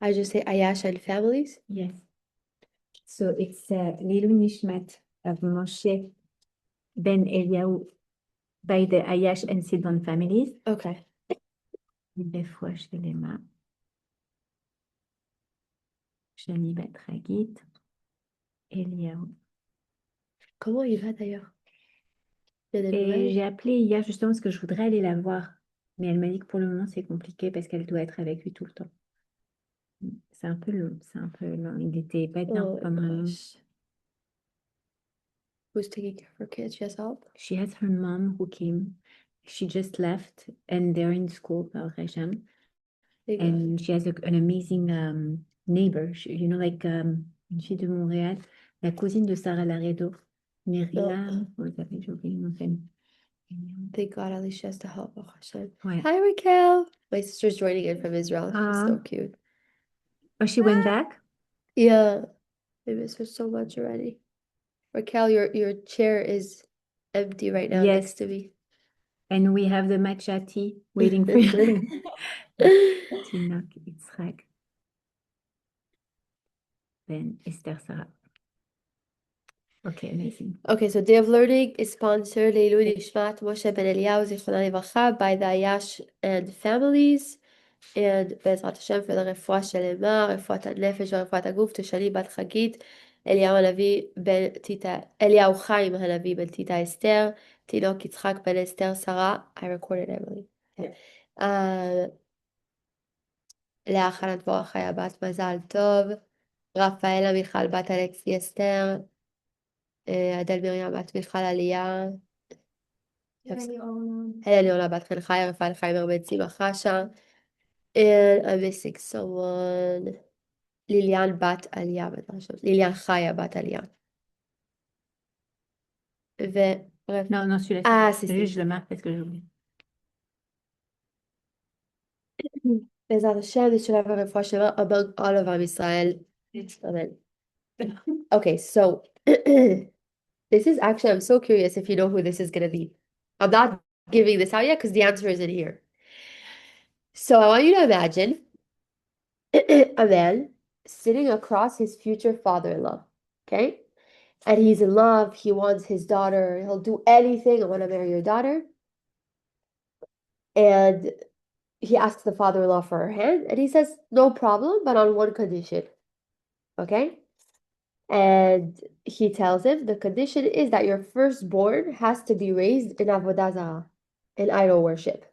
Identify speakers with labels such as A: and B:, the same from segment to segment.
A: I just say Ayash and families?
B: Yes. So it's Lilu Nishmat of Moshe ben Eliyahu by the Ayash and Sidon families.
A: Okay.
B: Refouach Shelema. Shani Bat Hagit. Eliyahu.
A: Comment il va d'ailleurs? Il y a des
B: Et
A: nouvelles?
B: j'ai appelé hier justement parce que je voudrais aller la voir. Mais elle m'a dit que pour le moment, c'est compliqué parce qu'elle doit être avec lui tout le temps. C'est un peu long, c'est un peu long. Il était pas bien
A: Oh my
B: pendant.
A: gosh. Who's taking care of her kids? She has help?
B: She has her mom who came. She just left and they're in school, Rajam.
A: Thank God.
B: And she has an amazing neighbor. Like une fille de Montréal, la cousine de Sarah Laredo,
A: No.
B: Myriam. Comment elle s'appelle? J'ai oublié le nom de famille.
A: Thank God, at least she has to help. Oh, Hashem.
B: Ouais.
A: Hi, Raquel. My sister's joining in from Israel. She's so cute.
B: Oh, she went back?
A: Yeah. I miss her so much already. Raquel, your chair is empty right now
B: Yes.
A: next to me.
B: And we have the matcha tea waiting for you. Tinok, Yitzhak, Ben, Esther, Sarah. Okay, amazing.
A: Okay, so Day of Learning is sponsored Leilui Nishmat Moshe Ben Eliyahu Zichrono Livracha by the Ayash and families, and Bezrat Hashem for the Refuah Shelema, Refuat HaNefesh, Refuat HaGuf, to Shani Bat Chagit, Eliyahu Hanavi Ben Tita, Eliyahu Chaim Hanavi Ben Tita Esther, Tinok Yitzchak Ben Esther Sarah. I recorded Emily. לאה חנת בורח היה בת מזל טוב, רפאלה מיכל בת אלכסי אסתר, אדל מרים בת מיכל עלייה, הלני עולה בת חן חיה, רפאל חיימר בן צימה חשה, and I'm missing someone, ליליאן בת עלייה, ליליאן חיה בת עלייה.
B: Non, non, celui-là,
A: Ah,
B: c'est
A: c'est
B: juste, je le marque parce que j'ai oublié.
A: בעזרת השם, נשלב הרפואה שלמה among all of עם ישראל. Amen. Okay, so this is actually, I'm so curious if you know who this is going to be. I'm not giving this out yet because the answer isn't here. So I want you to imagine a man sitting across his future father-in-law, okay? And he's in love. He wants his daughter. He'll do anything. I want to marry your daughter. And he asks the father-in-law for her hand, and he says, no problem, but on one condition, okay? And he tells him the condition is that your firstborn has to be raised in Avodah Zarah, in idol worship.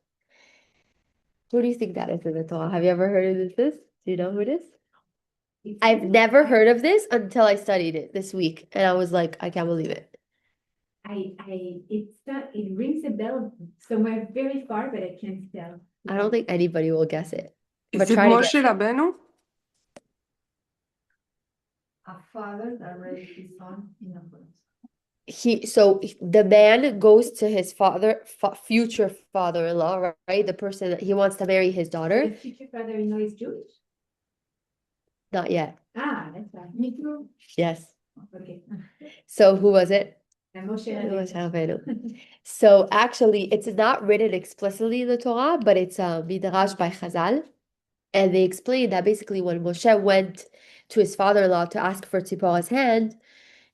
A: Who do you think that is in the Torah? Have you ever heard of this? Do you know who it is? I've never heard of this until I studied it this week, and I was like, I can't believe it.
B: It rings a bell somewhere very far, but I can't tell.
A: I don't think anybody will guess it. But
C: Is it
A: try to
C: Moshe
A: guess.
C: Rabbeinu?
B: A father that raised his son in a place.
A: The man goes to his future father-in-law, right? The person that he wants to marry his daughter.
B: The future father-in-law is Jewish?
A: Not yet.
B: That's right. Me too.
A: Yes.
B: Okay.
A: So who was it?
B: Moshe
A: Moshe
B: Rabbeinu.
A: Rabbeinu. So actually, it's not written explicitly in the Torah, but it's a midrash by Chazal, and they explain that basically when Moshe went to his father-in-law to ask for Tzipporah's hand,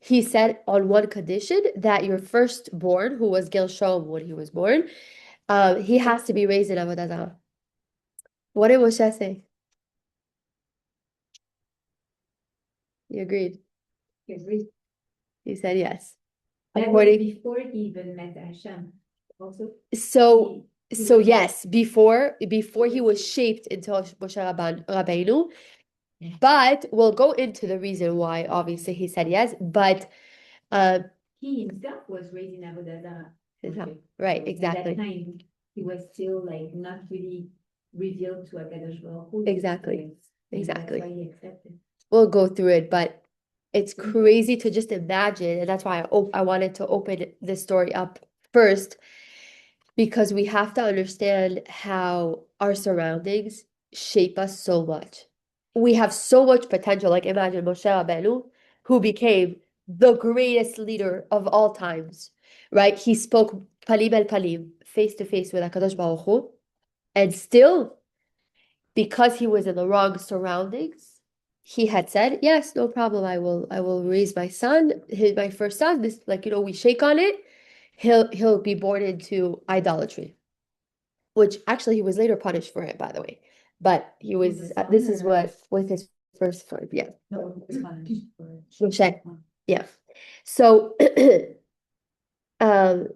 A: he said on one condition that your firstborn, who was Gershom when he was born, he has to be raised in Avodah Zarah. What did Moshe say? You agreed. He said yes.
B: That was
A: According,
B: before he even met Hashem. Also,
A: so
B: he-
A: yes, before he was shaped into Moshe Rabbeinu, but we'll go into the reason why. Obviously, he said yes, but
B: he himself was raised in Avodah Zarah.
A: right,
B: At
A: exactly.
B: that time, he was still like not really revealed to Hakadosh Baruch Hu.
A: Exactly.
B: Maybe
A: Exactly.
B: That's why he accepted.
A: We'll go through it, but it's crazy to just imagine, and that's why I wanted to open this story up first, because we have to understand how our surroundings shape us so much. We have so much potential. Like imagine Moshe Rabbeinu, who became the greatest leader of all times, right? He spoke palim el palim, face to face with HaKadosh Baruch Hu, and still because he was in the wrong surroundings, he had said, yes, no problem, I will raise my son, my first son, this, like, we shake on it, he'll be born into idolatry, which actually he was later punished for it, by the way. But this is what with his first son, yeah.
B: No, it's punished for
A: Moshe. Yeah. So um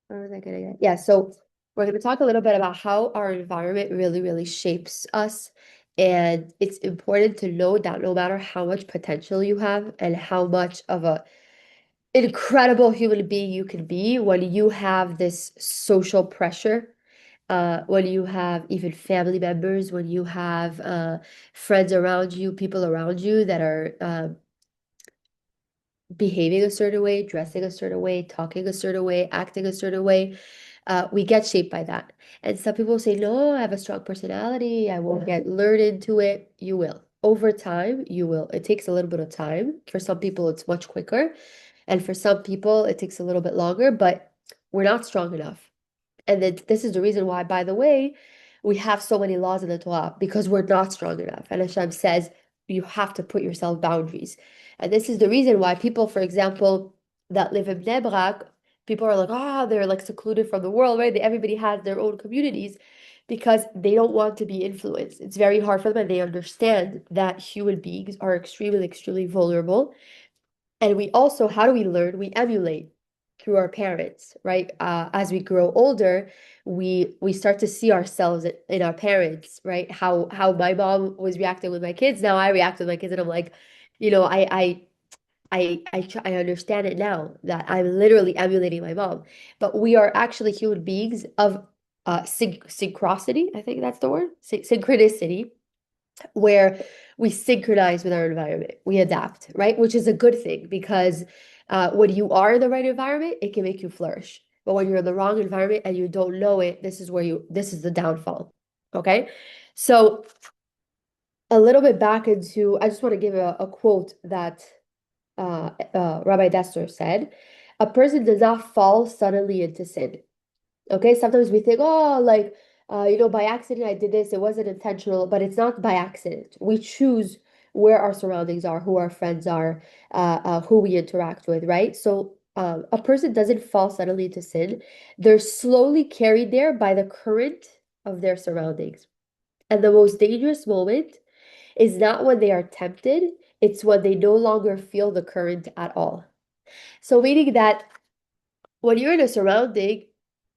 A: where was I gonna get? Yeah, so we're gonna talk a little bit about how our environment really, really shapes us. And it's important to know that no matter how much potential you have and how much of a incredible human being you can be, when you have this social pressure, when you have even family members, when you have friends around you, people around you that are behaving a certain way, dressing a certain way, talking a certain way, acting a certain way, we get shaped by that. And some people say, no, I have a strong personality. I won't get lured into it. You will. Over time, you will. It takes a little bit of time. For some people, it's much quicker. And for some people, it takes a little bit longer, but we're not strong enough. And then this is the reason why, by the way, we have so many laws in the Torah because we're not strong enough. And Hashem says you have to put yourself boundaries. And this is the reason why people, for example, that live in Bnei Brak, people are like, they're like secluded from the world, right? Everybody has their own communities because they don't want to be influenced. It's very hard for them, and they understand that human beings are extremely, extremely vulnerable. And we also, how do we learn? We emulate through our parents, right? As we grow older, we start to see ourselves in our parents, right? How my mom was reacting with my kids. Now I react with my kids, and I'm like, I understand it now that I'm literally emulating my mom. But we are actually human beings of synchronicity. I think that's the word, synchronicity, where we synchronize with our environment, we adapt, right? Which is a good thing because when you are in the right environment, it can make you flourish. But when you're in the wrong environment and you don't know it, this is the downfall. Okay. So a little bit back into, I just want to give a quote that Rabbi Dester said, a person does not fall suddenly into sin. Okay, sometimes we think, oh, like, by accident I did this. It wasn't intentional, but it's not by accident. We choose where our surroundings are, who our friends are, who we interact with, right? So a person doesn't fall suddenly into sin. They're slowly carried there by the current of their surroundings. And the most dangerous moment is not when they are tempted, it's when they no longer feel the current at all. So meaning that when you're in a surrounding,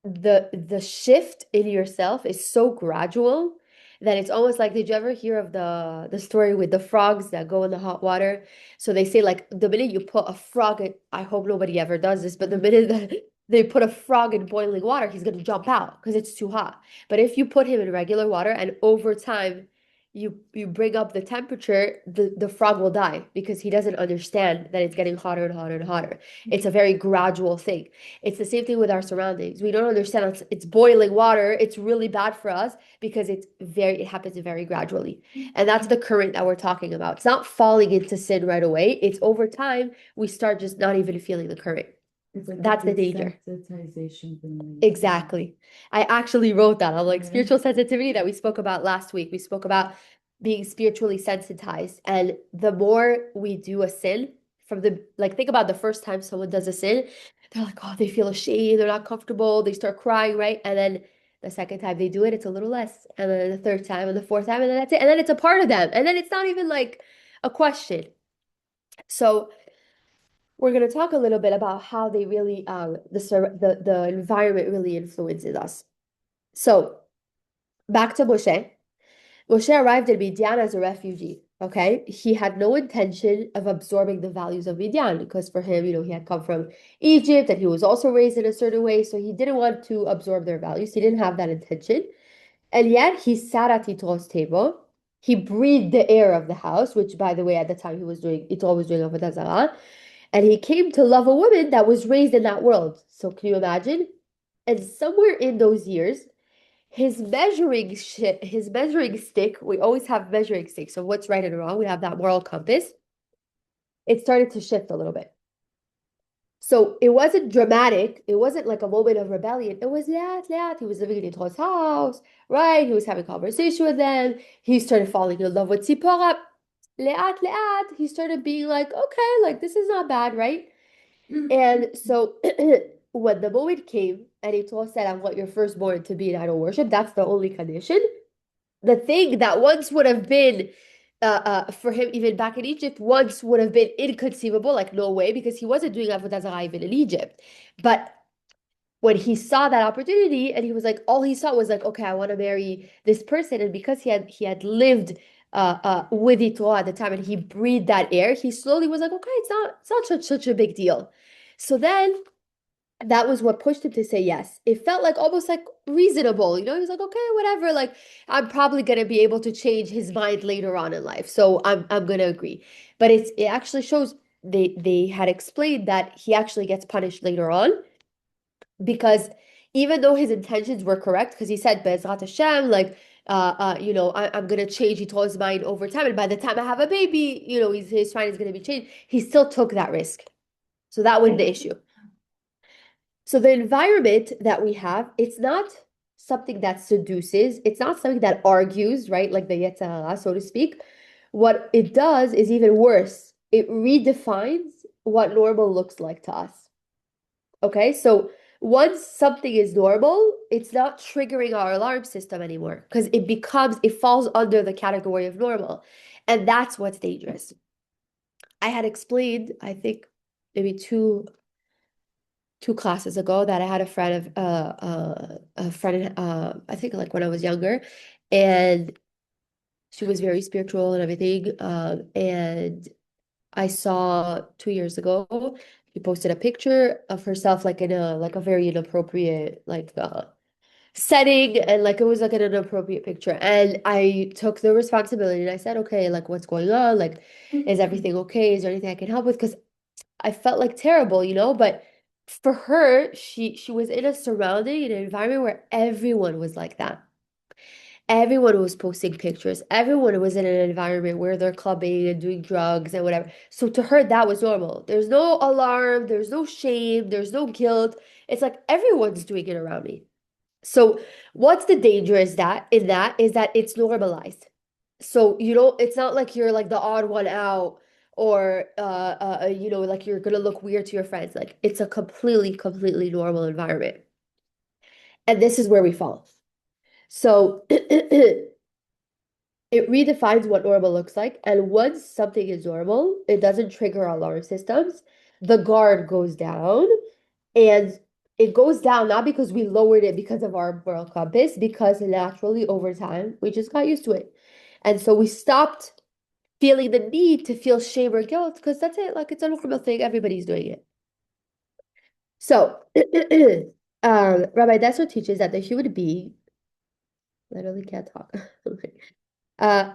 A: the shift in yourself is so gradual that it's almost like, did you ever hear of the story with the frogs that go in the hot water? So they say, like, the minute you put a frog in, I hope nobody ever does this, but the minute that they put a frog in boiling water, he's going to jump out because it's too hot. But if you put him in regular water and over time you bring up the temperature, the frog will die because he doesn't understand that it's getting hotter and hotter and hotter. It's a very gradual thing. It's the same thing with our surroundings. We don't understand it's boiling water. It's really bad for us because it happens very gradually. And that's the current that we're talking about. It's not falling into sin right away. It's over time, we start just not even feeling the current.
C: It's like
A: That's the
C: a
A: danger.
C: desensitization thing.
A: Exactly. I actually wrote that. I'm like, spiritual sensitivity that we spoke about last week. We spoke about being spiritually sensitized. And the more we do a sin, think about the first time someone does a sin, they're like, oh, they feel ashamed, they're not comfortable, they start crying, right? And then the second time they do it, it's a little less. And then the third time and the fourth time, and then that's it. And then it's a part of them. And then it's not even like a question. So we're going to talk a little bit about how they really the environment really influences us. So back to Moshe. Moshe arrived in Midian as a refugee. Okay, he had no intention of absorbing the values of Midian because for him, he had come from Egypt and he was also raised in a certain way, so he didn't want to absorb their values. He didn't have that intention, and yet he sat at Yitro's table. He breathed the air of the house, which, by the way, at the time Yitro was doing Avodah Zarah. And he came to love a woman that was raised in that world. So can you imagine? And somewhere in those years, his measuring stick, we always have measuring sticks. So what's right and wrong? We have that moral compass. It started to shift a little bit. So it wasn't dramatic. It wasn't like a moment of rebellion. It was laat. He was living in Yitro's house, right? He was having conversation with them. He started falling in love with Tzipora. Laat. He started being like, okay, like this is not bad, right? And so when the moment came and Yitro said, I want your firstborn to be in idol worship, that's the only condition. The thing that once would have been for him, even back in Egypt, once would have been inconceivable, like no way, because he wasn't doing Avodah Zarah even in Egypt. But when he saw that opportunity, and he was like, all he saw was like, okay, I want to marry this person, and because he had lived with Yitro at the time, and he breathed that air, he slowly was like, okay, it's not such a big deal. So then that was what pushed him to say yes. It felt like almost like reasonable, He was like, okay, whatever. Like I'm probably gonna be able to change his mind later on in life, so I'm gonna agree. But it actually shows they had explained that he actually gets punished later on because even though his intentions were correct, because he said Bezrat Hashem, like I'm gonna change. He told his mind over time, and by the time I have a baby, his mind is gonna be changed. He still took that risk, so that was the issue. So the environment that we have, it's not something that seduces, it's not something that argues, right? Like the Yetzer Hara, so to speak. What it does is even worse. It redefines what normal looks like to us. Okay, so once something is normal, it's not triggering our alarm system anymore because it falls under the category of normal. And that's what's dangerous. I had explained, I think maybe two classes ago that I had a friend I think like when I was younger, and she was very spiritual and everything. And I saw 2 years ago she posted a picture of herself like in a very inappropriate setting, and like it was like an inappropriate picture, and I took the responsibility and I said, okay, like what's going on, like is everything okay, is there anything I can help with, because I felt like terrible, but for her, she was in a surrounding, in an environment where everyone was like that. Everyone was posting pictures. Everyone was in an environment where they're clubbing and doing drugs and whatever. So to her, that was normal. There's no alarm, there's no shame, there's no guilt. It's like everyone's doing it around me. So what's the danger is that it's normalized. So it's not like you're like the odd one out, or like you're gonna look weird to your friends. Like it's a completely normal environment. And this is where we fall. So it redefines what normal looks like. And once something is normal, it doesn't trigger alarm systems. The guard goes down, and it goes down not because we lowered it because of our moral compass, because naturally over time we just got used to it. And so we stopped feeling the need to feel shame or guilt because that's it. Like it's a normal thing. Everybody's doing it. So Rabbi Dessler teaches that the human being, literally can't talk,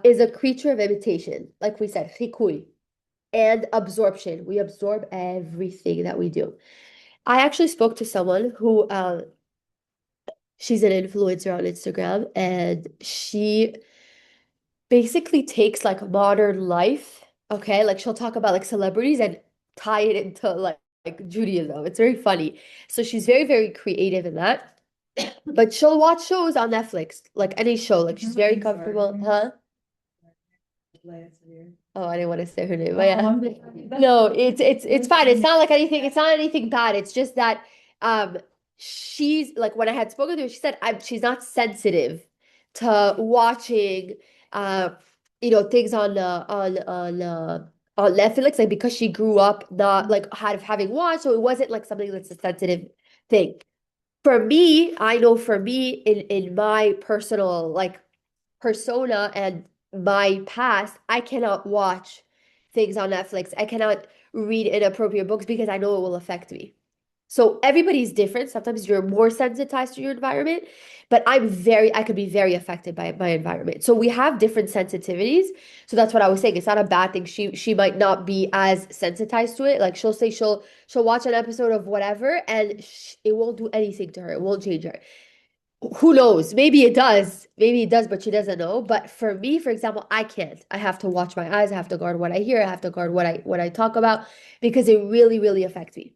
A: is a creature of imitation. Like we said, chikui, and absorption. We absorb everything that we do. I actually spoke to someone who she's an influencer on Instagram, and she basically takes like modern life, okay? Like she'll talk about like celebrities and tie it into like Judaism. It's very funny. So she's very creative in that. But she'll watch shows on Netflix, like any show. Like she's very comfortable, huh? Oh, I didn't want to say her name, but yeah. No, it's fine. It's not like anything, it's not anything bad. It's just that she's like when I had spoken to her, she said she's not sensitive to watching things on Netflix, like because she grew up not like having watched, so it wasn't like something that's a sensitive thing. For me, I know for me in my personal like persona and my past, I cannot watch things on Netflix. I cannot read inappropriate books because I know it will affect me. So everybody's different. Sometimes you're more sensitized to your environment, but I could be very affected by my environment. So we have different sensitivities. So that's what I was saying. It's not a bad thing. She might not be as sensitized to it. Like she'll say she'll watch an episode of whatever, and it won't do anything to her. It won't change her. Who knows? Maybe it does. Maybe it does, but she doesn't know. But for me, for example, I can't. I have to watch my eyes. I have to guard what I hear. I have to guard what I talk about because it really affects me.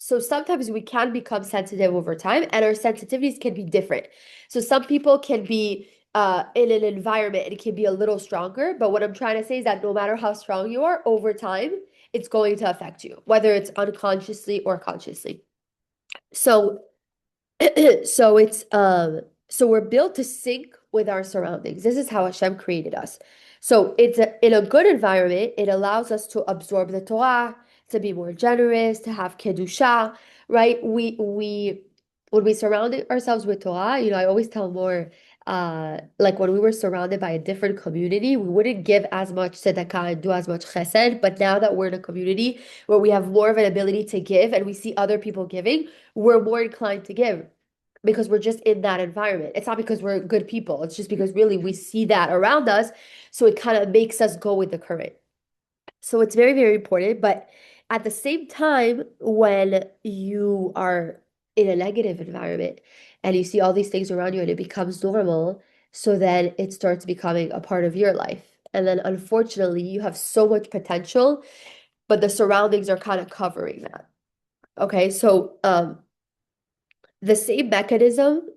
A: So sometimes we can become sensitive over time, and our sensitivities can be different. So some people can be in an environment and it can be a little stronger. But what I'm trying to say is that no matter how strong you are, over time, it's going to affect you, whether it's unconsciously or consciously. So so it's so we're built to sync with our surroundings. This is how Hashem created us. So in a good environment, it allows us to absorb the Torah, to be more generous, to have kedusha, right? We when we surround ourselves with Torah, I always tell more like when we were surrounded by a different community, we wouldn't give as much tzedakah and do as much chesed. But now that we're in a community where we have more of an ability to give and we see other people giving, we're more inclined to give because we're just in that environment. It's not because we're good people. It's just because really we see that around us. So it kind of makes us go with the current. So it's very, very important. But at the same time, when you are in a negative environment and you see all these things around you and it becomes normal, so then it starts becoming a part of your life. And then unfortunately, you have so much potential, but the surroundings are kind of covering that. Okay, so the same mechanism,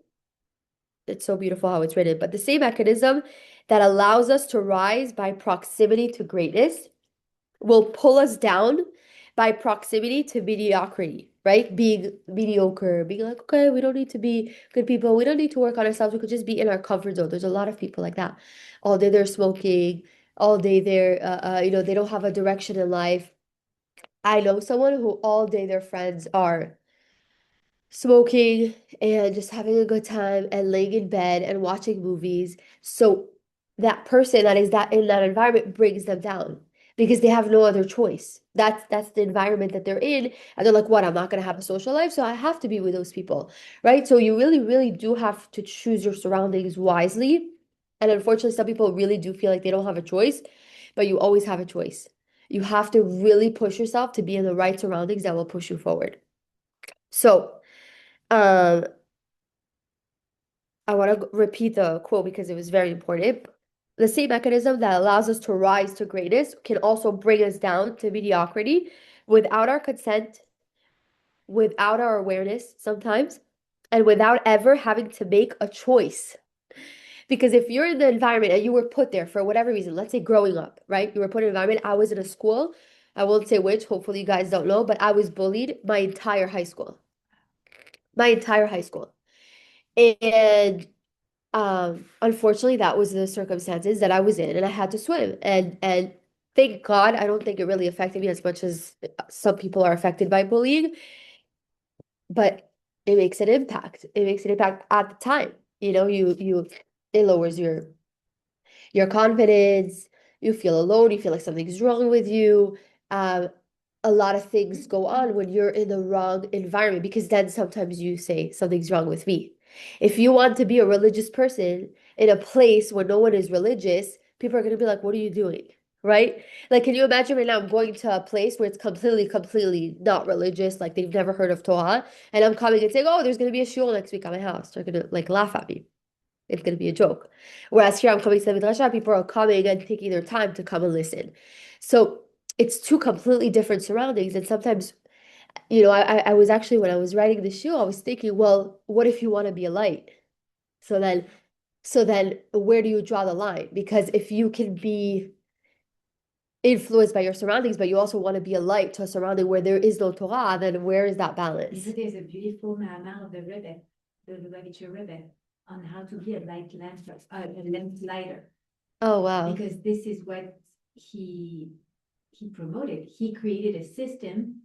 A: it's so beautiful how it's written, but the same mechanism that allows us to rise by proximity to greatness will pull us down by proximity to mediocrity, right? Being mediocre, being like, okay, we don't need to be good people. We don't need to work on ourselves. We could just be in our comfort zone. There's a lot of people like that. All day they're smoking, all day they're, they don't have a direction in life. I know someone who all day their friends are smoking and just having a good time and laying in bed and watching movies. So that person that is that in that environment brings them down because they have no other choice. That's the environment that they're in. And they're like, what? I'm not gonna have a social life, so I have to be with those people. Right? So you really, really do have to choose your surroundings wisely. And unfortunately, some people really do feel like they don't have a choice, but you always have a choice. You have to really push yourself to be in the right surroundings that will push you forward. So um, I want to repeat the quote because it was very important. The same mechanism that allows us to rise to greatness can also bring us down to mediocrity without our consent, without our awareness sometimes, and without ever having to make a choice. Because if you're in the environment and you were put there for whatever reason, let's say growing up, right? You were put in an environment. I was in a school, I won't say which, hopefully you guys don't know, but I was bullied my entire high school. My entire high school. And unfortunately, that was the circumstances that I was in, and I had to swim. And thank God, I don't think it really affected me as much as some people are affected by bullying, but it makes an impact. It makes an impact at the time. It lowers your confidence. You feel alone. You feel like something's wrong with you. Um, a lot of things go on when you're in the wrong environment because then sometimes you say something's wrong with me. If you want to be a religious person in a place where no one is religious, people are going to be like, what are you doing? Right? Like, can you imagine right now I'm going to a place where it's completely, completely not religious, like they've never heard of Torah, and I'm coming and saying, oh, there's going to be a shul next week at my house. They're going to like laugh at me. It's going to be a joke. Whereas here I'm coming to the Midrashat, people are coming and taking their time to come and listen. So it's two completely different surroundings. And sometimes, I was actually, when I was writing the show, I was thinking, well, what if you want to be a light? So then, where do you draw the line? Because if you can be influenced by your surroundings, but you also want to be a light to a surrounding where there is no Torah, then where is that balance?
B: There's a beautiful Ma'amar of the Rebbe, the Lubavitcher Rebbe, on how to be a lamp lighter.
A: Oh, wow.
B: Because this is what he promoted. He created a system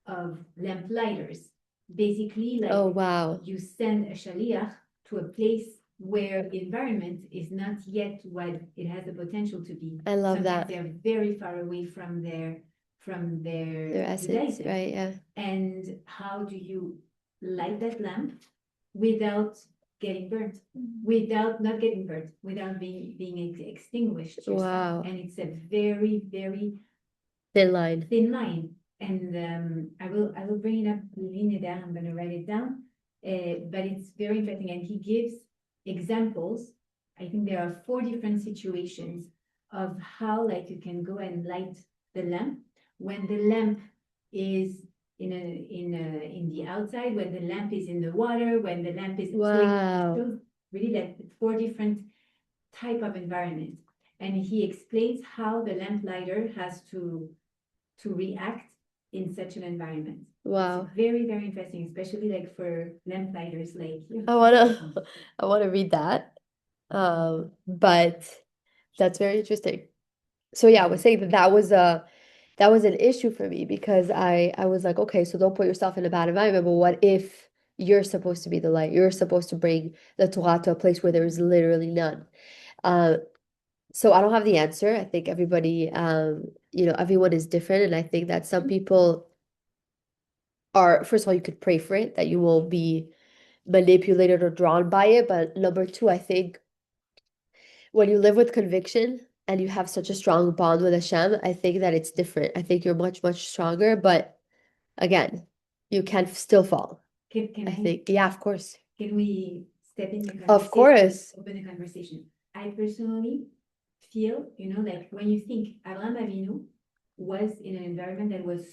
B: of lamp lighters. Basically, like,
A: Oh, wow.
B: you send a shaliach to a place where the environment is not yet what it has the potential to be.
A: I love
B: Sometimes
A: that.
B: they're very far away from their
A: essence,
B: Judaism.
A: right? Yeah.
B: And how do you light that lamp without getting burnt, without not getting burnt, without being extinguished yourself?
A: Wow.
B: And it's a very, very
A: Thin line.
B: thin line. And I will bring it up. I'm going to write it down. But it's very interesting, and he gives examples. I think there are 4 different situations of how, like, you can go and light the lamp when the lamp is in the outside, when the lamp is in the water, when the lamp is. So it
A: Wow.
B: shows really like 4 different type of environment. And he explains how the lamplighter has to react in such an environment.
A: Wow.
B: It's very, very interesting, especially like for lamplighters like you.
A: I wanna read that. But that's very interesting. So yeah, I was saying that that was an issue for me because I was like, okay, so don't put yourself in a bad environment, but what if you're supposed to be the light? You're supposed to bring the Torah to a place where there is literally none. Uh, so I don't have the answer. I think everybody, everyone is different, and I think that some people are, first of all, you could pray for it, that you won't be manipulated or drawn by it. But number two, I think when you live with conviction and you have such a strong bond with Hashem, I think that it's different. I think you're much, much stronger, but again, you can still fall.
B: Can
A: I think, yeah, of course.
B: Can we step in the conversation?
A: Of course.
B: Open the conversation. I personally feel, like when you think Abraham Avinu was in an environment that was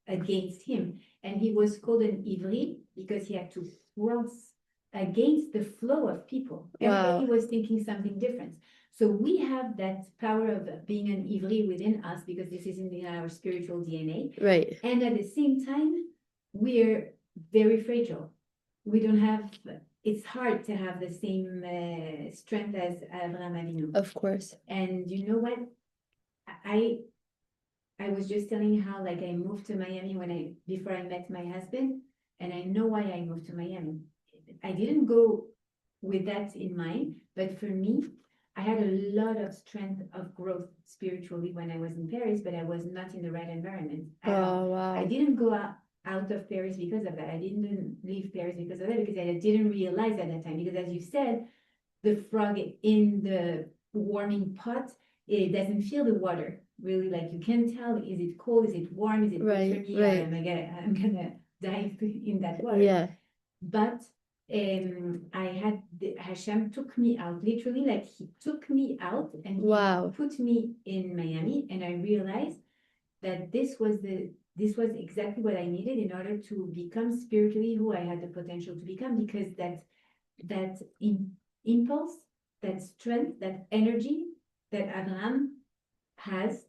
B: against him, and he was called an Ivri because he had to cross against the flow of people. Everybody was thinking something different. So we have that power of being an Ivri within us because this is in our spiritual DNA.
A: Right.
B: And at the same time, we're very fragile. We don't have, it's hard to have the same strength as Abraham Avinu.
A: Of course.
B: And you know what? I was just telling you how like I moved to Miami before I met my husband, and I know why I moved to Miami. I didn't go with that in mind, but for me, I had a lot of strength of growth spiritually when I was in Paris, but I was not in the right environment at all.
A: Wow.
B: I didn't go out of Paris because of that. I didn't leave Paris because of that, because I didn't realize at that time. Because as you said, the frog in the warming pot, it doesn't feel the water. Really, like you can tell, is it cold, is it warm, is it good for me, or I'm gonna dive in that water.
A: Yeah.
B: But Hashem took me out, literally, like he took me out and he put me in Miami, and I realized that this was exactly what I needed in order to become spiritually who I had the potential to become, because that impulse, that strength, that energy that Abraham has,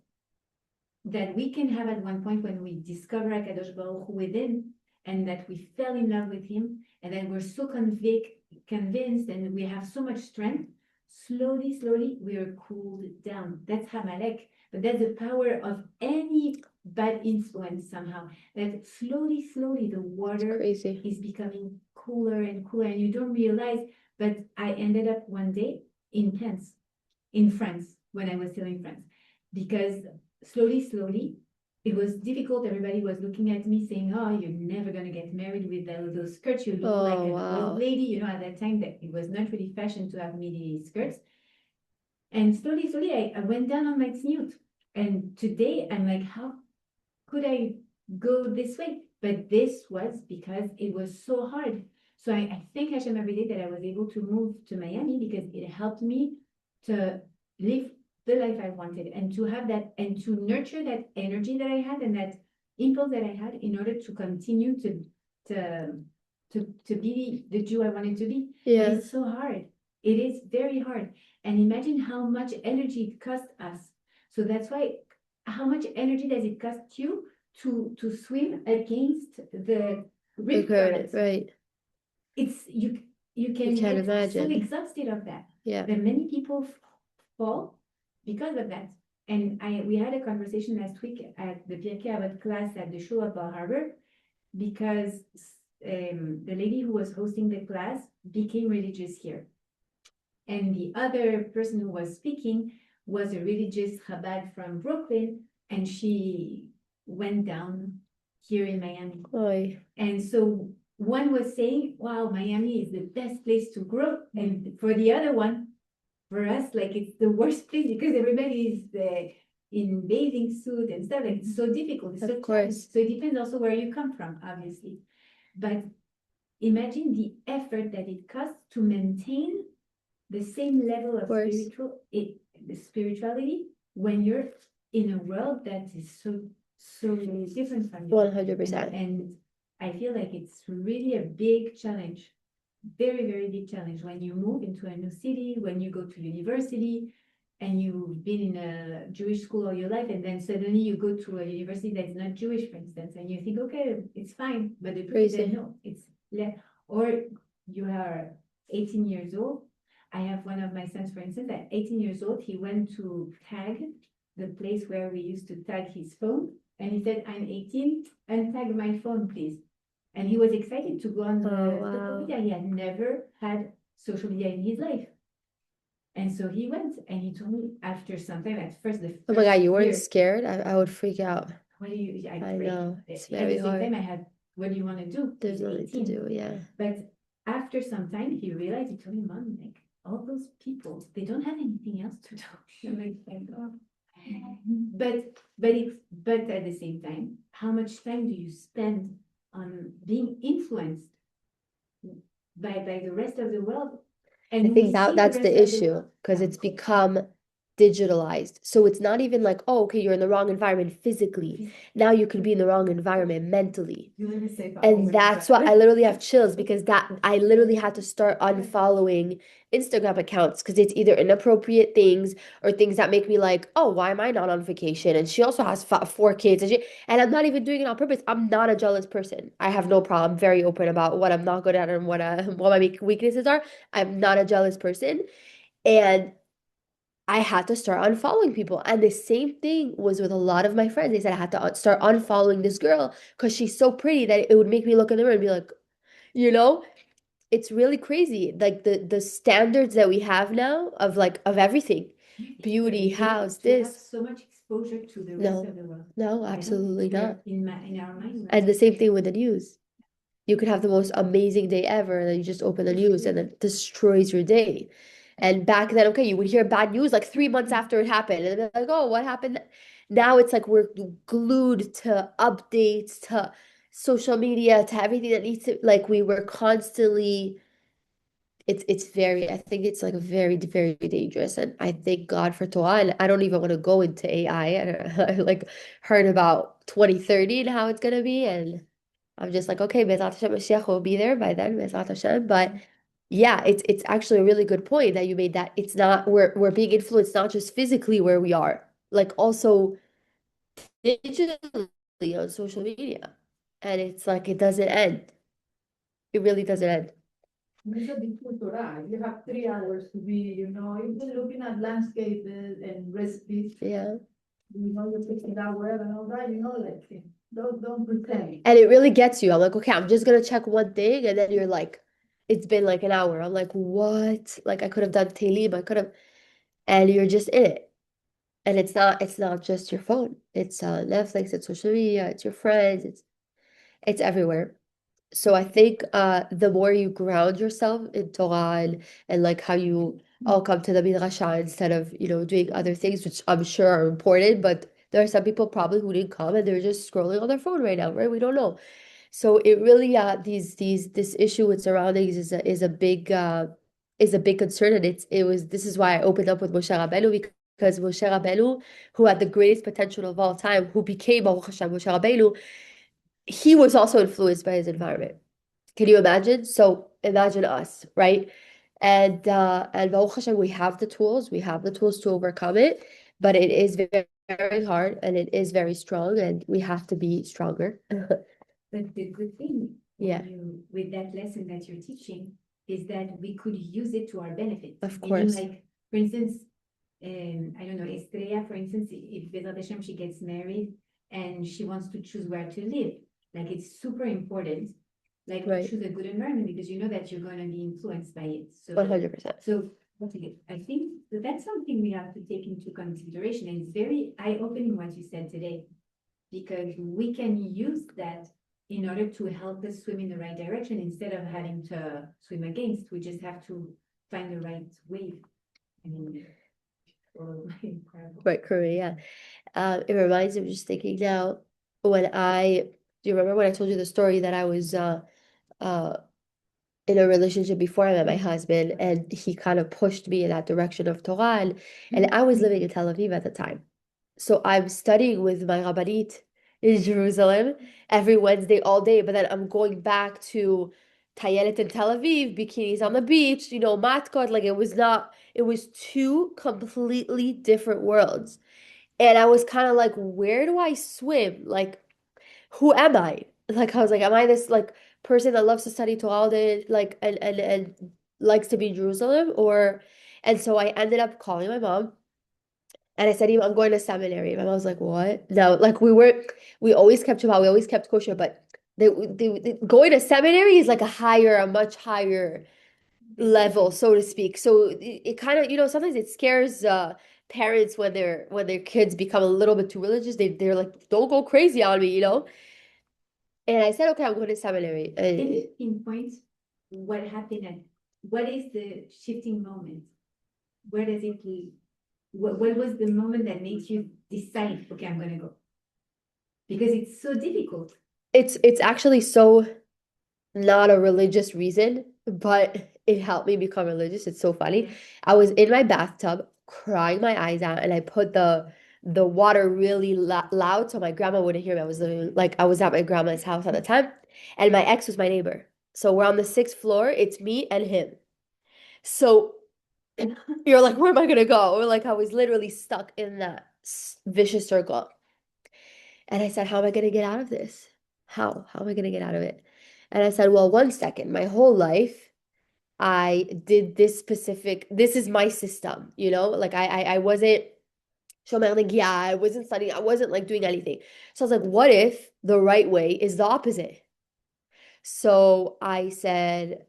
B: that we can have at one point when we discover HaKadosh Baruch Hu within, and that we fell in love with him, and then we're so convinced, and we have so much strength, slowly, we are cooled down. That's Hamalek, but that's the power of any bad influence somehow, that slowly, the water is becoming cooler and cooler, and you don't realize, but I ended up one day in tents in France when I was still in France, because slowly, it was difficult. Everybody was looking at me saying, oh, you're never going to get married with those skirts. You look like an old lady. At that time, that it was not really fashion to have midi skirts. And slowly, I went down on my tzniut. And today, I'm like, how could I go this way? But this was because it was so hard. So I thank Hashem every day that I was able to move to Miami, because it helped me to live the life I wanted, and to have that, and to nurture that energy that I had, and that impulse that I had, in order to continue to be the Jew I wanted to be.
A: Yeah.
B: It's so hard. It is very hard. And imagine how much energy it costs us. So that's why, how much energy does it cost you to swim against the rip current?
A: Right.
B: It's you can
A: can't
B: get
A: imagine.
B: so exhausted of that.
A: Yeah.
B: That many people fall because of that. And we had a conversation last week at the Pirkei Avot class at the Shul of Bar Harbor, because the lady who was hosting the class became religious here. And the other person who was speaking was a religious Chabad from Brooklyn, and she went down here in Miami.
A: Oy.
B: And so one was saying, wow, Miami is the best place to grow. And for the other one, for us, like, it's the worst place, because everybody is in bathing suit and stuff. Like, it's so difficult. It's
A: Of
B: so
A: course.
B: So it depends also where you come from, obviously. But imagine the effort that it costs to maintain the same level of spirituality when you're in a world that is so different from you.
A: 100%.
B: And I feel like it's really a big challenge, very, very big challenge when you move into a new city, when you go to university and you've been in a Jewish school all your life, and then suddenly you go to a university that's not Jewish, for instance, and you think, okay, it's fine, but the truth is that
A: Crazy.
B: no, it's less. Or you are 18 years old. I have one of my sons, for instance, at 18 years old, he went to tag the place where we used to tag his phone, and he said, I'm 18, untag my phone, please. And he was excited to go on the
A: Oh,
B: social
A: wow.
B: media. He had never had social media in his life. And so he went and he told me after some time, at first, the
A: Oh my God,
B: first
A: you weren't
B: year,
A: scared? I would freak out.
B: what do you, I
A: I
B: break.
A: know. It's
B: At the
A: very
B: same
A: hard.
B: time, I had, what do you want to do?
A: There's
B: He's
A: nothing to
B: 18.
A: do, yeah.
B: But after some time, he realized, he told me, Mom, like, all those people, they don't have anything else to do. I'm like, oh. But at the same time, how much time do you spend on being influenced by the rest of the world?
A: I
B: And we
A: think
B: see
A: that
B: the
A: that's
B: rest
A: the
B: of the
A: issue
B: world.
A: because
B: Yeah.
A: it's become digitalized. So it's not even like, oh, okay, you're in the wrong environment physically. Now you could be in the wrong environment mentally.
C: You live safe.
A: And that's why I literally have chills because that I literally had to start unfollowing Instagram accounts because it's either inappropriate things or things that make me like, oh, why am I not on vacation? And she also has four kids, and I'm not even doing it on purpose. I'm not a jealous person. I have no problem. I'm very open about what I'm not good at and what my weaknesses are. I'm not a jealous person, and I had to start unfollowing people. And the same thing was with a lot of my friends. They said I had to start unfollowing this girl because she's so pretty that it would make me look in the mirror and be like, you know, it's really crazy. Like the standards that we have now of like of everything, beauty,
B: We don't
A: house,
B: to have
A: this.
B: so much exposure to the rest
A: No,
B: of the world.
A: no,
B: I don't.
A: absolutely not.
B: In our mind.
A: And the same thing with the news. You could have the most amazing day ever, and then you just open the news and it destroys your day. And back then, okay, you would hear bad news like 3 months after it happened, and they're like, "Oh, what happened?" Now it's like we're glued to updates, to social media, to everything that needs to like we were constantly. It's very. I think it's like very very dangerous, and I thank God for Torah. And I don't even want to go into AI. I like heard about 2030 and how it's gonna be, and I'm just like, okay, Bezrat Hashem, Mashiach will be there by then, Bezrat Hashem. But yeah, it's actually a really good point that you made that it's not we're being influenced not just physically where we are, like also digitally on social media. And it's like it doesn't end. It really doesn't end.
C: It's a difficult Torah. You have 3 hours to be, even looking at landscape and recipes,
A: Yeah.
C: you're picking that word and all that, like, don't pretend.
A: And it really gets you. I'm like, okay, I'm just gonna check one thing, and then you're like, it's been like an hour. I'm like, what? Like I could have done Talim, I could have, and you're just in it. And it's not just your phone. It's Netflix, it's social media, it's your friends, it's everywhere. So I think the more you ground yourself in Torah and like how you all come to the Midrashat instead of, doing other things, which I'm sure are important, but there are some people probably who didn't come and they're just scrolling on their phone right now, right? We don't know. So it really this issue with surroundings is a big concern, and this is why I opened up with Moshe Rabbeinu because Moshe Rabbeinu, who had the greatest potential of all time, who became Baruch Hashem Moshe Rabbeinu, he was also influenced by his environment. Can you imagine? So imagine us, right? And Baruch Hashem, we have the tools to overcome it, but it is very, very hard and it is very strong, and we have to be stronger.
B: But the good thing
A: Yeah.
B: with that lesson that you're teaching is that we could use it to our benefit.
A: Of
B: Meaning,
A: course.
B: like, for instance, I don't know, Estrella, for instance, if Bezrat Hashem, she gets married and she wants to choose where to live, like it's super important, like
A: Right.
B: to choose a good environment because you know that you're going to be influenced by it. So
A: 100%.
B: So I think that's something we have to take into consideration, and it's very eye-opening what you said today, because we can use that in order to help us swim in the right direction instead of having to swim against. We just have to find the right wave. I mean,
A: Right, Korea. It reminds me, I'm just thinking now, do you remember when I told you the story that I was uh in a relationship before I met my husband, and he kind of pushed me in that direction of Torah, and I was living in Tel Aviv at the time. So I'm studying with my Rabbanit in Jerusalem every Wednesday all day, but then I'm going back to Tayelet in Tel Aviv, bikinis on the beach, matkot, like it was two completely different worlds. And I was kind of like, where do I swim? Like, who am I? Like, I was like, am I this like person that loves to study Torah all day, like, and likes to be in Jerusalem? And so I ended up calling my mom and I said, I'm going to seminary. My mom was like, what? No, like we always kept Shabbat, we always kept kosher, but going to seminary is like a much higher level, so to speak. So it kind of, sometimes it scares parents when their kids become a little bit too religious. They're like, don't go crazy on me. And I said, okay, I'm going to seminary.
B: Can you pinpoint what happened and what is the shifting moment? Where does it lead? What was the moment that makes you decide, okay, I'm gonna go? Because it's so difficult.
A: It's actually so not a religious reason, but it helped me become religious. It's so funny. I was in my bathtub crying my eyes out, and I put the water really loud so my grandma wouldn't hear me. I was at my grandma's house at the time, and my ex was my neighbor. So we're on the sixth floor. It's me and him. So you're like, where am I gonna go? Or like I was literally stuck in that vicious circle. And I said, how am I gonna get out of this? How am I gonna get out of it? And I said, well, one second, my whole life I did this is my system, like I wasn't like, yeah, I wasn't studying, I wasn't like doing anything. So I was like, what if the right way is the opposite? So I said,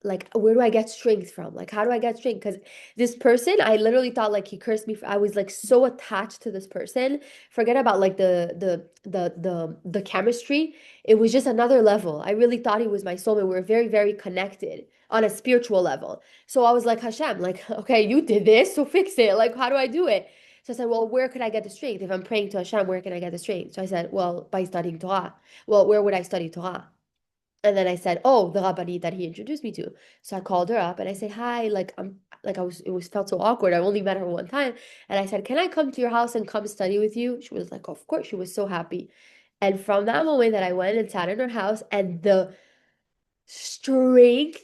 A: like, where do I get strength from? Like, how do I get strength? Because this person, I literally thought like he cursed me. I was like so attached to this person. Forget about like the chemistry. It was just another level. I really thought he was my soulmate. We were very, very connected on a spiritual level. So I was like, Hashem, like, okay, you did this, so fix it. Like, how do I do it? So I said, well, where could I get the strength? If I'm praying to Hashem, where can I get the strength? So I said, well, by studying Torah. Well, where would I study Torah? And then I said, "Oh, the Rabbani that he introduced me to." So I called her up and I said, "Hi, like it was felt so awkward. I only met her one time." And I said, "Can I come to your house and come study with you?" She was like, "Of course." She was so happy. And from that moment that I went and sat in her house and the strength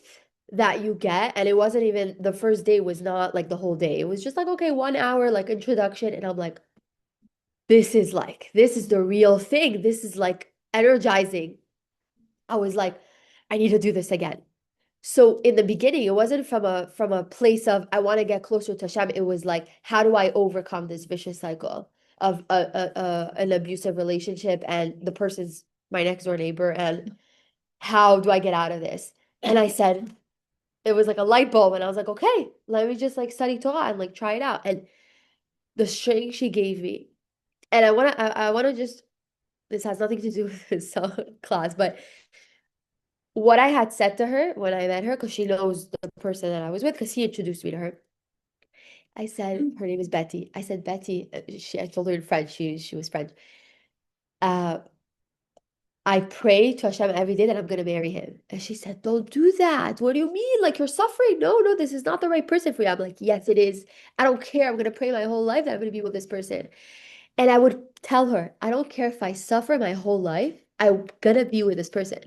A: that you get, and it wasn't even the first day was not like the whole day. It was just like, okay, 1 hour like introduction. And I'm like, this is the real thing. This is like energizing. I was like, I need to do this again. So in the beginning, it wasn't from a place of I want to get closer to Hashem. It was like, how do I overcome this vicious cycle of an abusive relationship and the person's my next door neighbor, and how do I get out of this? And I said, it was like a light bulb, and I was like, okay, let me just like study Torah and like try it out. And the strength she gave me, and I wanna just this has nothing to do with this class, but what I had said to her when I met her, because she knows the person that I was with, because he introduced me to her. I said, her name is Betty. I said, Betty, I told her in French, she was French. Uh, I pray to Hashem every day that I'm gonna marry him. And she said, don't do that. What do you mean? Like you're suffering? No, this is not the right person for you. I'm like, yes, it is. I don't care. I'm gonna pray my whole life that I'm gonna be with this person. And I would tell her, I don't care if I suffer my whole life, I'm gonna be with this person.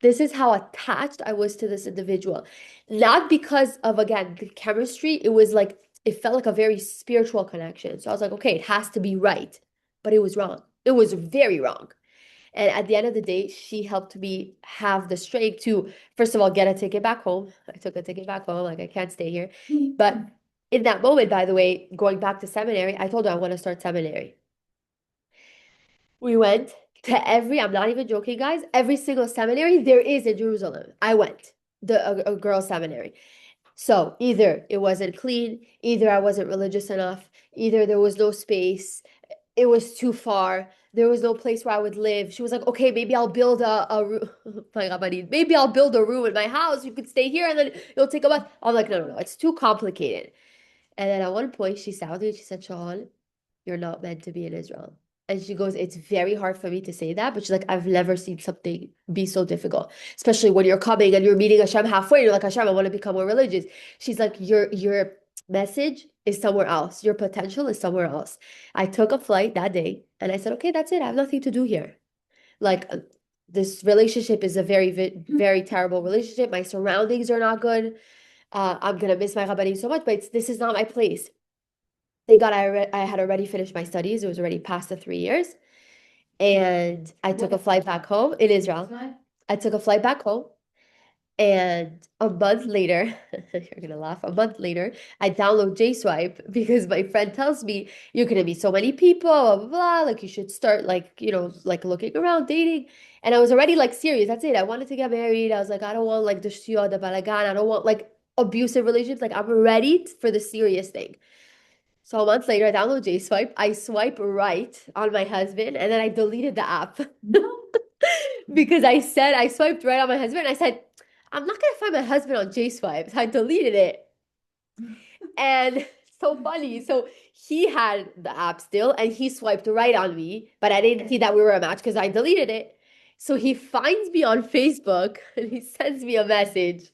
A: This is how attached I was to this individual. Not because of, again, the chemistry. It was like, it felt like a very spiritual connection. So I was like, okay, it has to be right. But it was wrong. It was very wrong. And at the end of the day, she helped me have the strength to, first of all, get a ticket back home. I took a ticket back home, like I can't stay here. But in that moment, by the way, going back to seminary, I told her I want to start seminary. We went to I'm not even joking, guys, every single seminary there is in Jerusalem. I went, a girls' seminary. So either it wasn't clean, either I wasn't religious enough, either there was no space, it was too far, there was no place where I would live. She was like, okay, maybe I'll build a room. Maybe I'll build a room in my house. You could stay here and then you'll take a bus. I'm like, no, it's too complicated. And then at one point she sat with me and she said, Sharone, you're not meant to be in Israel. And she goes, it's very hard for me to say that, but she's like, I've never seen something be so difficult, especially when you're coming and you're meeting Hashem halfway. You're like, Hashem, I want to become more religious. She's like, message is somewhere else. Your potential is somewhere else. I took a flight that day and I said, okay, that's it. I have nothing to do here. Like this relationship is a very terrible relationship. My surroundings are not good. I'm gonna miss my rabbanim so much, but this is not my place. Thank God I had already finished my studies. It was already past the 3 years. And I took a flight back home in Israel. I took a flight back home. And a month later, you're gonna laugh, a month later, I download JSwipe because my friend tells me you're gonna meet so many people, blah, blah, blah, like you should start like, like looking around, dating. And I was already like serious. That's it. I wanted to get married. I was like, I don't want like the shio, the balagan. I don't want like abusive relationships. Like I'm ready for the serious thing. So a month later, I download JSwipe. I swipe right on my husband, and then I deleted the app because I said I swiped right on my husband. I said, I'm not gonna find my husband on JSwipe, so I deleted it. And so funny. So he had the app still, and he swiped right on me, but I didn't see that we were a match because I deleted it. So he finds me on Facebook and he sends me a message.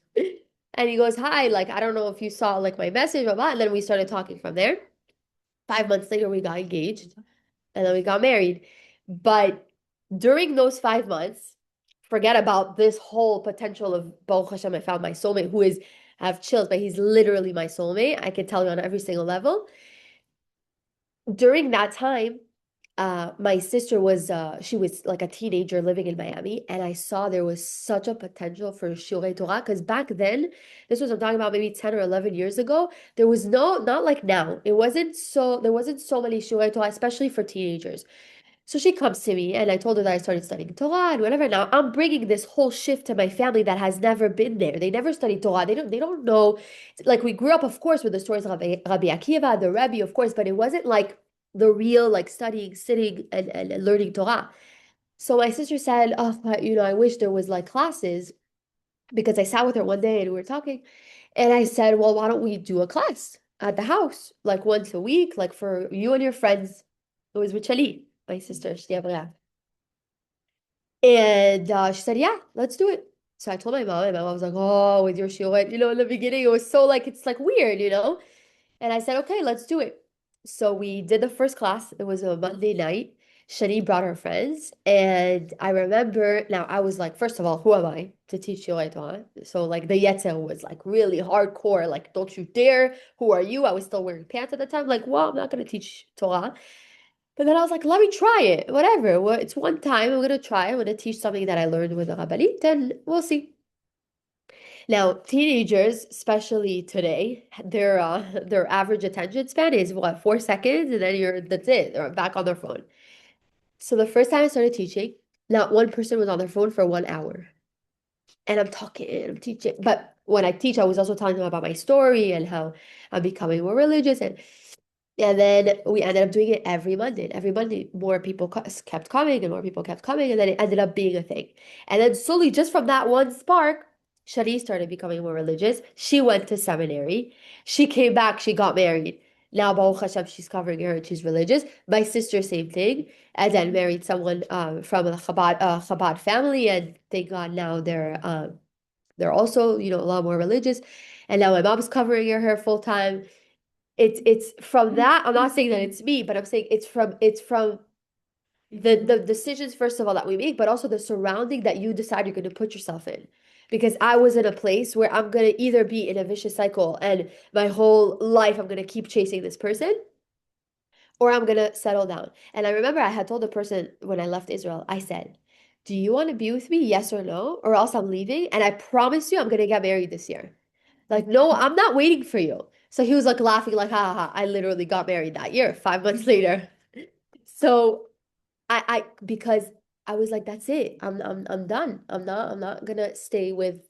A: And he goes, hi, like, I don't know if you saw like my message or what. And then we started talking from there. 5 months later, we got engaged and then we got married. But during those 5 months, forget about this whole potential of Baruch Hashem, I found my soulmate who is, I have chills, but he's literally my soulmate. I can tell you on every single level. During that time, my sister was she was like a teenager living in Miami, and I saw there was such a potential for Shiurei Torah because back then, this was I'm talking about maybe 10 or 11 years ago, there was not like now. There wasn't so many Shiurei Torah, especially for teenagers. So she comes to me and I told her that I started studying Torah and whatever. Now I'm bringing this whole shift to my family that has never been there. They never studied Torah. They don't know. Like we grew up, of course, with the stories of Rabbi Akiva, the Rebbe, of course, but it wasn't like the real like studying, sitting and learning Torah. So my sister said, oh, I wish there was like classes because I sat with her one day and we were talking. And I said, well, why don't we do a class at the house, like once a week, like for you and your friends. It was with Shali, my sister, Shlia. And she said, yeah, let's do it. So I told my mom, and my mom was like, oh, with your shiurim, in the beginning, it was so like, it's like weird. And I said, okay, let's do it. So we did the first class. It was a Monday night. Shani brought her friends. And I remember, now I was like, first of all, who am I to teach Shiurim Torah? So like the Yetzer was like really hardcore, like, don't you dare. Who are you? I was still wearing pants at the time. Like, well, I'm not going to teach Torah. But then I was like, let me try it. Whatever. Well, it's one time. I'm going to try. I'm going to teach something that I learned with the Rabbanit, and we'll see. Now, teenagers, especially today, their average attention span is what, 4 seconds, and then that's it. They're back on their phone. So the first time I started teaching, not one person was on their phone for 1 hour. And I'm talking and I'm teaching. But when I teach, I was also telling them about my story and how I'm becoming more religious. And then we ended up doing it every Monday. And every Monday, more people kept coming and more people kept coming. And then it ended up being a thing. And then slowly, just from that one spark, Shadi started becoming more religious. She went to seminary. She came back. She got married. Now, Baruch Hashem, she's covering her and she's religious. My sister, same thing. And then married someone from a Chabad family. And thank God now they're also, a lot more religious. And now my mom's covering her full time. It's from that. I'm not saying that it's me, but I'm saying it's from the decisions, first of all, that we make, but also the surrounding that you decide you're going to put yourself in. Because I was in a place where I'm going to either be in a vicious cycle and my whole life I'm going to keep chasing this person, or I'm going to settle down. And I remember I had told the person when I left Israel, I said, do you want to be with me? Yes or no? Or else I'm leaving. And I promise you I'm going to get married this year. Like, no, I'm not waiting for you. So he was like laughing, like, ha ha ha. I literally got married that year, 5 months later. So because I was like, that's it. I'm done. I'm not gonna stay with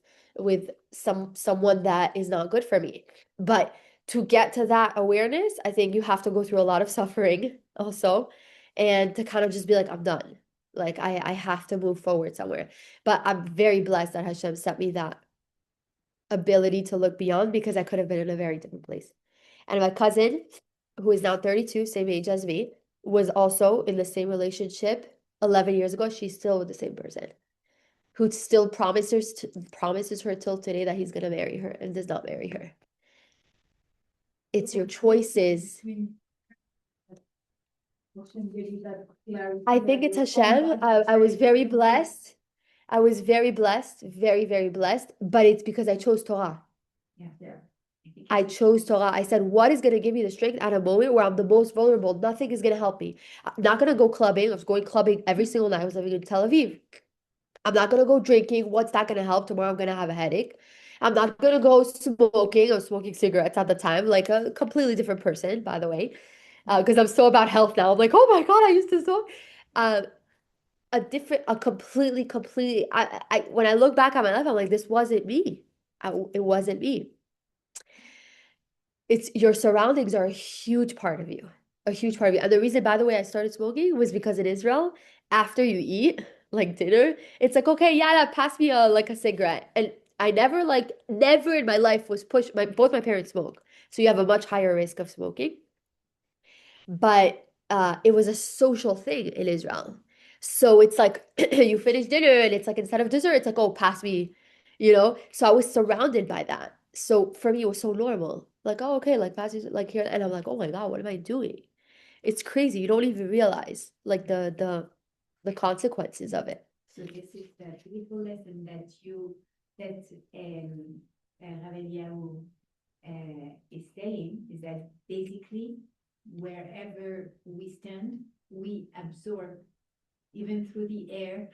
A: someone that is not good for me. But to get to that awareness, I think you have to go through a lot of suffering also, and to kind of just be like, I'm done. Like I have to move forward somewhere. But I'm very blessed that Hashem sent me that ability to look beyond because I could have been in a very different place. And my cousin, who is now 32, same age as me, was also in the same relationship 11 years ago. She's still with the same person who still promises her till today that he's going to marry her and does not marry her. It's your choices.
C: Wasn't really that clarity
A: I think
C: that
A: it's
C: your
A: Hashem.
C: contact
A: I was
C: say
A: very
C: something.
A: blessed. I was very blessed, very, very blessed, but it's because I chose Torah.
B: Yeah.
A: I chose Torah. I said, what is going to give me the strength at a moment where I'm the most vulnerable? Nothing is going to help me. I'm not going to go clubbing. I was going clubbing every single night. I was living in Tel Aviv. I'm not going to go drinking. What's that going to help? Tomorrow I'm going to have a headache. I'm not going to go smoking. I was smoking cigarettes at the time, like a completely different person, by the way, because I'm so about health now. I'm like, oh my God, I used to smoke. Um, completely, when I look back at my life, I'm like, this wasn't me. It wasn't me. It's your surroundings are a huge part of you, a huge part of you. And the reason, by the way, I started smoking was because in Israel, after you eat, like dinner, it's like, okay, yeah, pass me a cigarette. And I never in my life was pushed. Both my parents smoke, so you have a much higher risk of smoking. But it was a social thing in Israel. So it's like you finish dinner and it's like instead of dessert, it's like, oh, pass me, you know? So I was surrounded by that. So for me, it was so normal. Like, oh, okay, like pass me, like here. And I'm like, oh my God, what am I doing? It's crazy. You don't even realize like the consequences of it.
B: So this is the beautiful lesson that Rav Eliyahu is saying is that basically wherever we stand, we absorb even through the air,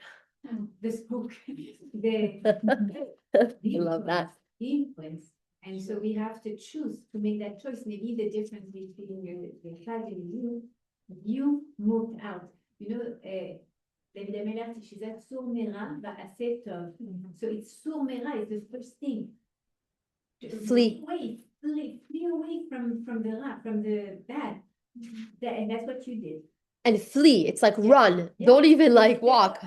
B: the smoke, the
A: I love that.
B: influence. And so we have to choose to make that choice. Maybe the difference between your child and you moved out. You know, David Amelach, she said, "Sur mera va'aseh tov." So it's sur mera is the first thing.
A: Flee.
B: Flee away from the from the bad. And that's what you did.
A: And flee. It's like run.
B: Yeah.
A: Don't even like walk.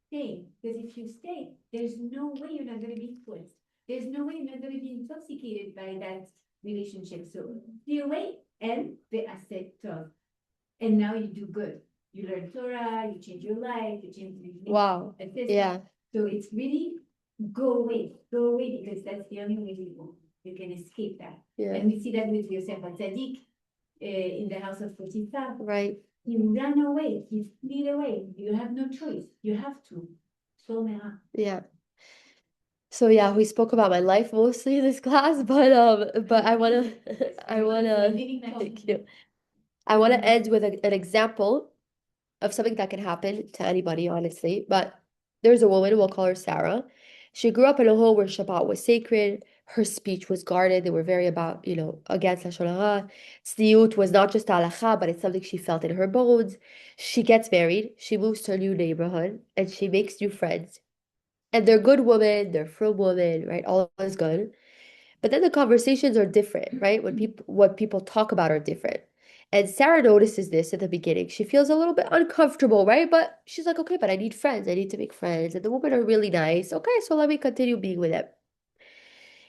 B: Stay. Because if you stay, there's no way you're not going to be influenced. There's no way you're not going to be intoxicated by that relationship. So flee away and the asset tov. And now you do good. You learn Torah, you change your life, you change
A: Wow. Yeah.
B: So it's really go away because that's the only way you can escape that.
A: Yeah.
B: And we see that with Yosef Tzaddik in the house of Potiphar.
A: Right.
B: He ran away, he fled away. You have no choice. You have to. So
A: yeah. So yeah, we spoke about my life mostly in this class, but I wanna thank you. I wanna end with an example of something that can happen to anybody, honestly. But there's a woman, we'll call her Sarah. She grew up in a home where Shabbat was sacred. Her speech was guarded. They were very about, against Lashon Hara. Tzniut was not just halacha, but it's something she felt in her bones. She gets married. She moves to a new neighborhood, and she makes new friends. And they're good women. They're from women, right? All is good. But then the conversations are different, right? What people talk about are different. And Sarah notices this at the beginning. She feels a little bit uncomfortable, right? But she's like, okay, but I need friends. I need to make friends. And the women are really nice. Okay, so let me continue being with them.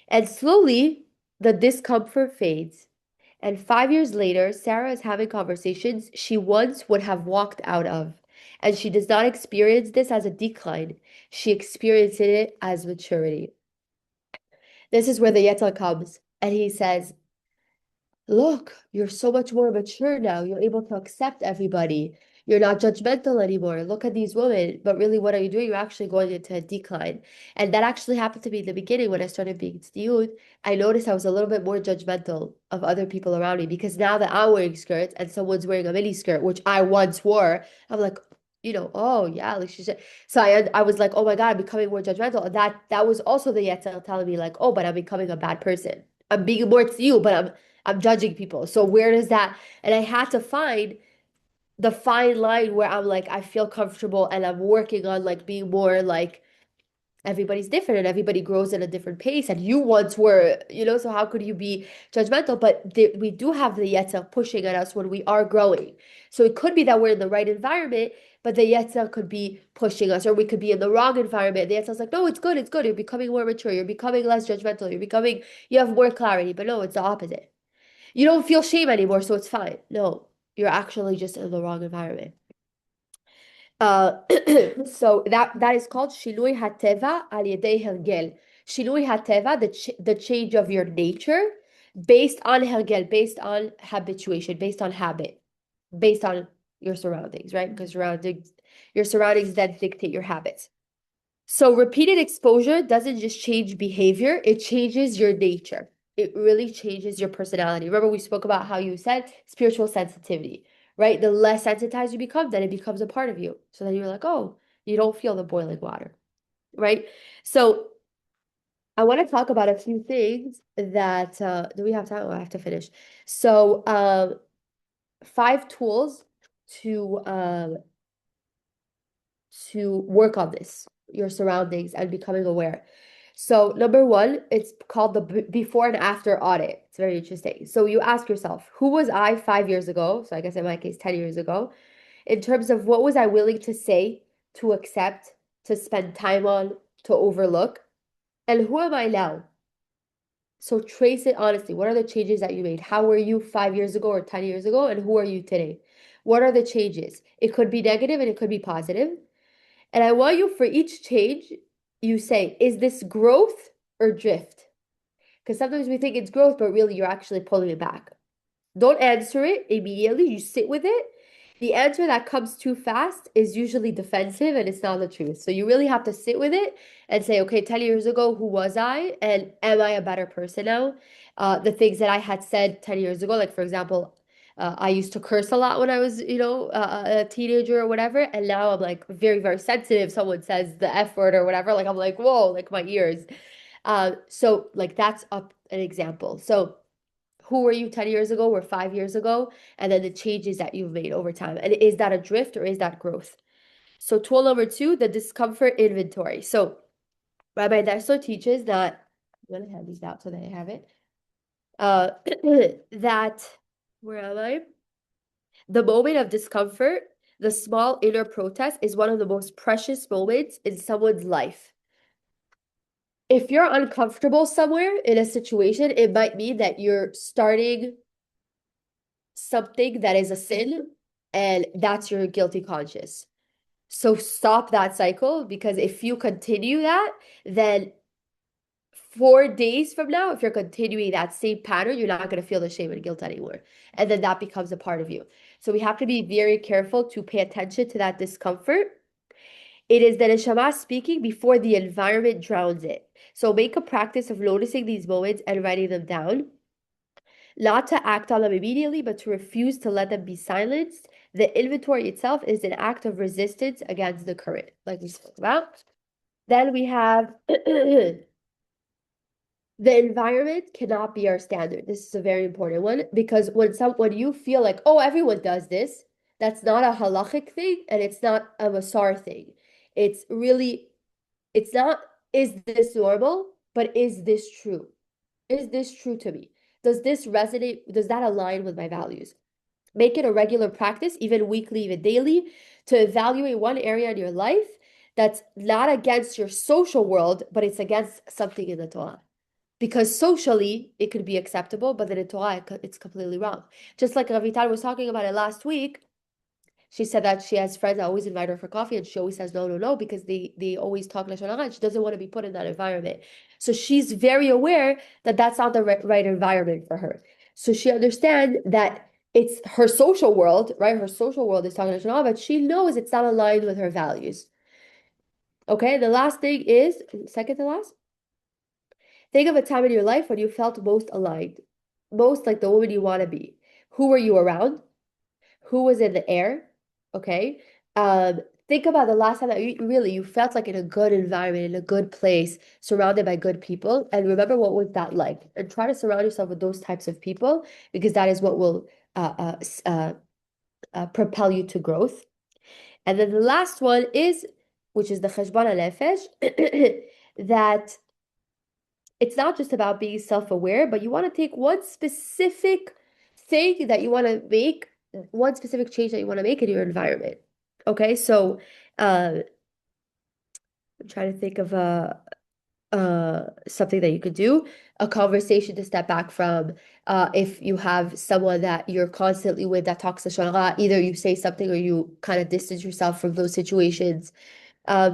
A: And slowly, the discomfort fades. And 5 years later, Sarah is having conversations she once would have walked out of. And she does not experience this as a decline. She experiences it as maturity. This is where the Yetel comes. And he says, look, you're so much more mature now. You're able to accept everybody. You're not judgmental anymore. Look at these women. But really, what are you doing? You're actually going into a decline. And that actually happened to me in the beginning when I started being tzniut. I noticed I was a little bit more judgmental of other people around me because now that I'm wearing skirts and someone's wearing a mini skirt, which I once wore, I'm like, oh yeah, like she said. So I was like, oh my God, I'm becoming more judgmental. And that was also the Yetzel telling me like, oh, but I'm becoming a bad person. I'm being more to you, but I'm judging people. So where does that? And I had to find the fine line where I'm like, I feel comfortable and I'm working on like being more like everybody's different and everybody grows at a different pace. And you once were, so how could you be judgmental? But we do have the Yetzel pushing at us when we are growing. So it could be that we're in the right environment, but the Yetzel could be pushing us, or we could be in the wrong environment. The Yetzel's like, no, it's good. You're becoming more mature. You're becoming less judgmental. You have more clarity. But no, it's the opposite. You don't feel shame anymore, so it's fine. No, you're actually just in the wrong environment. So that is called Shinui Hateva al Yedei Hergel. Shinui Hateva, the change of your nature, based on hergel, based on habituation, based on habit, based on your surroundings, right? Because your surroundings then dictate your habits. So repeated exposure doesn't just change behavior, it changes your nature. It really changes your personality. Remember, we spoke about how you said spiritual sensitivity, right? The less sensitized you become, then it becomes a part of you. So then you're like, oh, you don't feel the boiling water, right? So I want to talk about a few things that do we have time? Oh, I have to finish. So 5 tools to work on this, your surroundings and becoming aware. So number one, it's called the before and after audit. It's very interesting. So you ask yourself, who was I 5 years ago? So I guess in my case, 10 years ago, in terms of what was I willing to say, to accept, to spend time on, to overlook, and who am I now? So trace it honestly. What are the changes that you made? How were you 5 years ago or 10 years ago? And who are you today? What are the changes? It could be negative and it could be positive. And I want you for each change, you say, is this growth or drift? Because sometimes we think it's growth, but really you're actually pulling it back. Don't answer it immediately. You sit with it. The answer that comes too fast is usually defensive and it's not the truth. So you really have to sit with it and say, okay, 10 years ago, who was I? And am I a better person now? The things that I had said 10 years ago, like for example, I used to curse a lot when I was, a teenager or whatever. And now I'm like very, very sensitive. Someone says the F word or whatever. Like I'm like, whoa, like my ears. So like that's an example. So who were you 10 years ago or 5 years ago, and then the changes that you've made over time. And is that a drift or is that growth? So tool number 2, the discomfort inventory. So Rabbi Dessler teaches that, I'm going to hand these out so that I have it, that, where am I? The moment of discomfort, the small inner protest is one of the most precious moments in someone's life. If you're uncomfortable somewhere in a situation, it might mean that you're starting something that is a sin and that's your guilty conscience. So stop that cycle, because if you continue that, then 4 days from now, if you're continuing that same pattern, you're not going to feel the shame and guilt anymore. And then that becomes a part of you. So we have to be very careful to pay attention to that discomfort. It is the neshama speaking before the environment drowns it. So make a practice of noticing these moments and writing them down. Not to act on them immediately, but to refuse to let them be silenced. The inventory itself is an act of resistance against the current, like we spoke about. Then we have the environment cannot be our standard. This is a very important one, because when you feel like, oh, everyone does this, that's not a halachic thing and it's not a masar thing. It's not, is this normal, but is this true? Is this true to me? Does this resonate? Does that align with my values? Make it a regular practice, even weekly, even daily, to evaluate one area in your life that's not against your social world, but it's against something in the Torah. Because socially, it could be acceptable, but then in Torah, it's completely wrong. Just like Ravital was talking about it last week, she said that she has friends that always invite her for coffee, and she always says no, no, no, because they always talk Lashon Hara, and she doesn't want to be put in that environment. So she's very aware that that's not the right environment for her. So she understands that it's her social world, right? Her social world is talking Lashon Hara, but she knows it's not aligned with her values. Okay, the last thing is, second to last, think of a time in your life when you felt most aligned, most like the woman you want to be. Who were you around? Who was in the air? Okay. Think about the last time that you felt like in a good environment, in a good place, surrounded by good people, and remember what was that like, and try to surround yourself with those types of people, because that is what will propel you to growth. And then the last one is, which is the cheshbon nefesh, that it's not just about being self-aware, but you want to take one specific thing that you want to make, one specific change that you want to make in your environment. Okay, so I'm trying to think of something that you could do, a conversation to step back from. If you have someone that you're constantly with that talks to Shara, either you say something or you kind of distance yourself from those situations.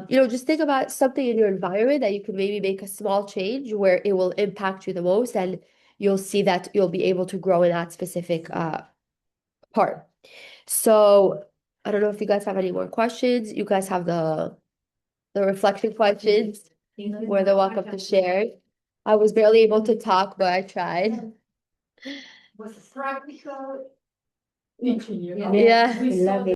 A: Just think about something in your environment that you could maybe make a small change where it will impact you the most, and you'll see that you'll be able to grow in that specific part. So I don't know if you guys have any more questions. You guys have the reflection questions. More than welcome to share. I was barely able to talk, but I tried.
C: Was practical teaching, you know?
A: Yeah.
C: We saw